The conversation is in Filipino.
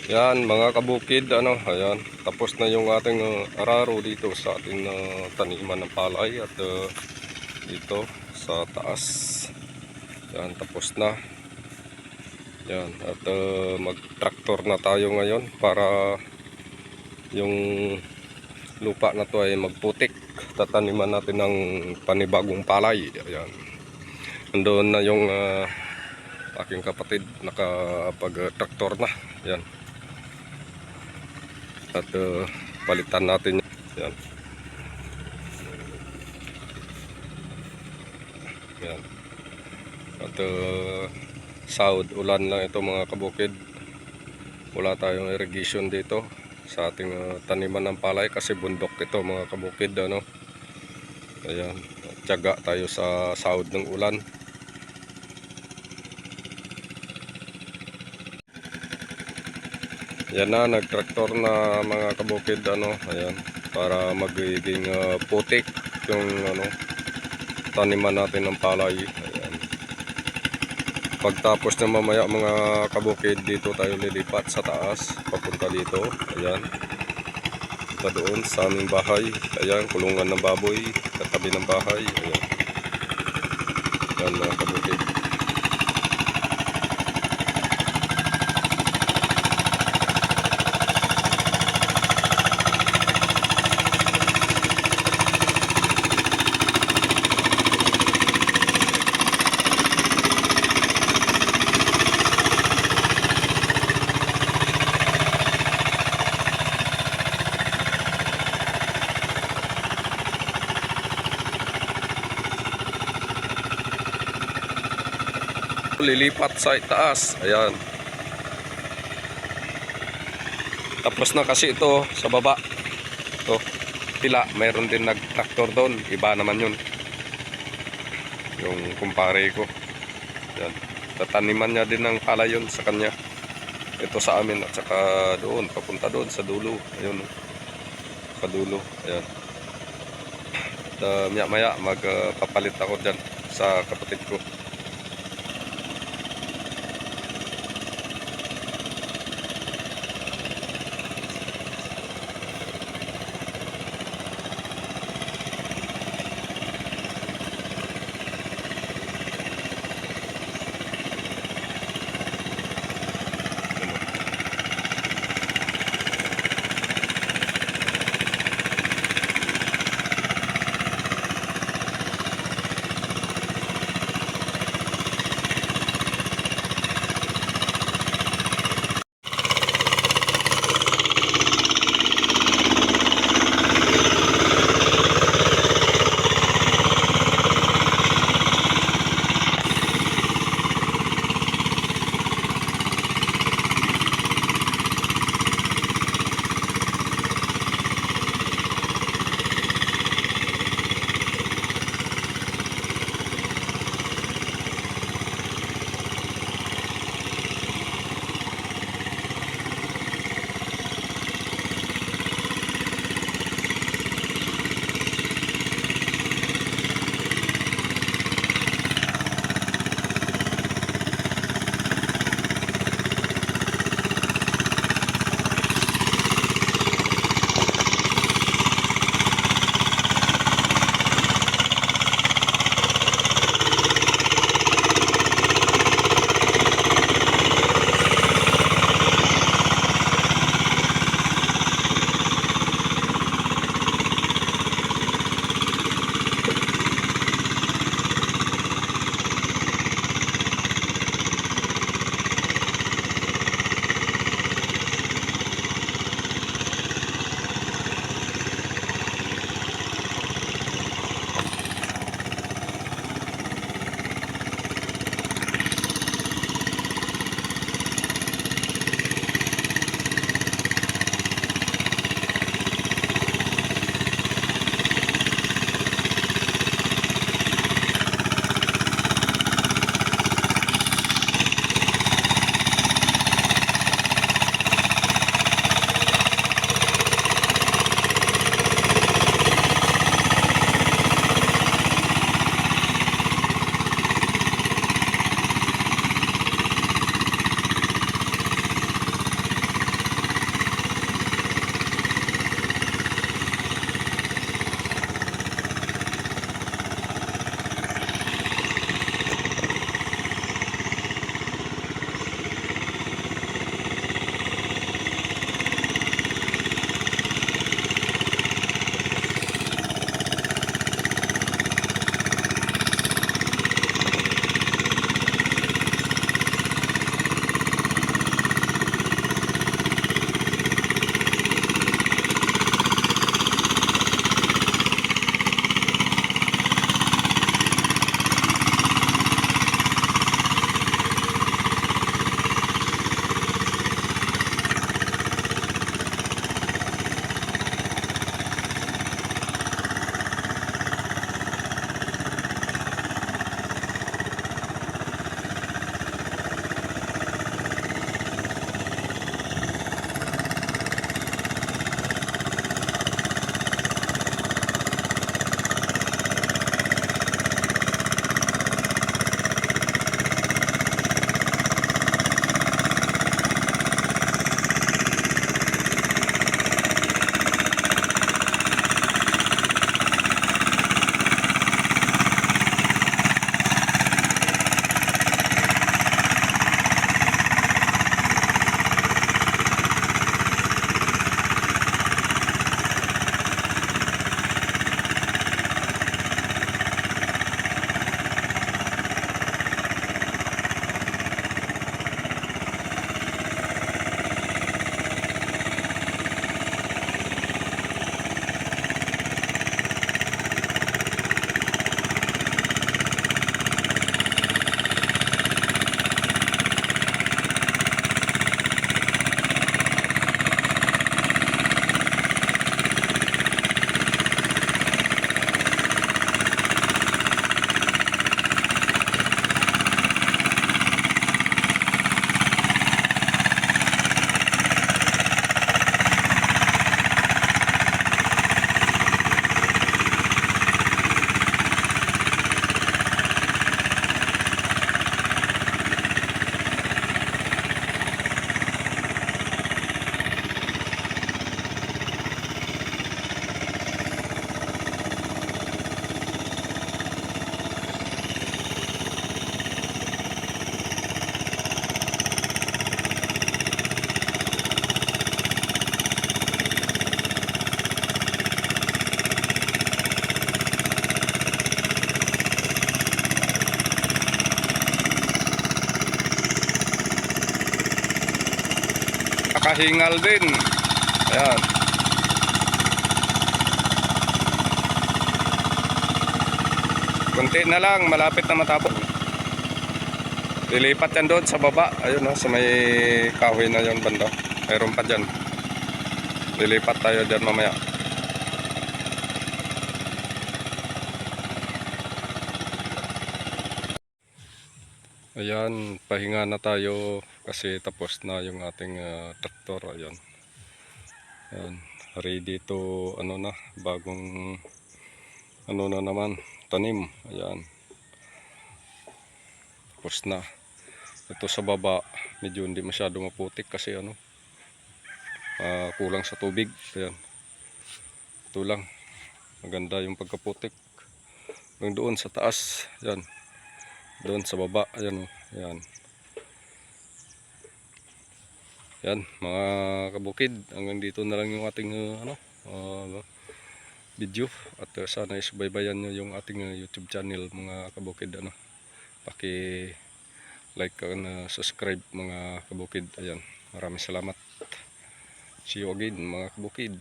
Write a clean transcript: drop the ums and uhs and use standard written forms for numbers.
Yan mga kabukid, ayan, tapos na yung ating araro dito sa ating taniman ng palay at dito sa taas. Yan, tapos na. Yan, at mag-tractor na tayo ngayon para yung lupa na to ay magputik. Tataniman natin ng panibagong palay. Ayan. Nandoon na yung aking kapatid nakapag-tractor na. Yan. At palitan natin yan. Yan. At sahod ulan lang ito mga kabukid. Wala tayong irrigation dito sa ating taniman ng palay kasi bundok ito mga kabukid, Ayan. Tiyaga tayo sa sahod ng ulan. Yan na, nagtraktor na mga kabukid, ayan, para magiging putik yung taniman natin ng palay. Ayan. Pagtapos na mamaya mga kabukid, dito tayo lilipat sa taas, papunta dito. Ayan. Punta doon sa aming bahay. Ayan, kulungan ng baboy, katabi ng bahay. Ayan. Ayan mga kabukid. Lilipat sa itaas. Ayan. Tapos na kasi ito sa baba. Ito, pila, mayroon din nag-tractor doon. Iba naman yun. Yung kumpare ko. Ayan. Tataniman niya din ng pala yun sa kanya. Ito sa amin at saka doon, papunta doon sa dulo. Ayun. Sa dulo. Ayan. At maya magpapalit ako dyan sa kapatid ko. nakahingal din. Ayan. Kunti na lang, malapit na matapos. Lilipat yan doon sa baba. Ayun, sa may kahoy na yon banda. Mayroon pa dyan. Lilipat tayo dyan mamaya. Ayan, pahinga na tayo kasi tapos na yung ating traktor. Ayan. Ayan, ready to bagong na naman, tanim. Ayan. Tapos na. Ito sa baba, medyo hindi masyado maputik kasi kulang sa tubig. Ayan. Ito lang. Maganda yung pagkaputik. Yung doon sa taas, ayan. Doon sa baba, ayan. Ayan. Yan, mga kabukid, hanggang dito na lang yung ating video at sana isubaybayan nyo yung ating YouTube channel mga kabukid. Paki-like and subscribe mga kabukid. Ayan, maraming salamat. See you again mga kabukid.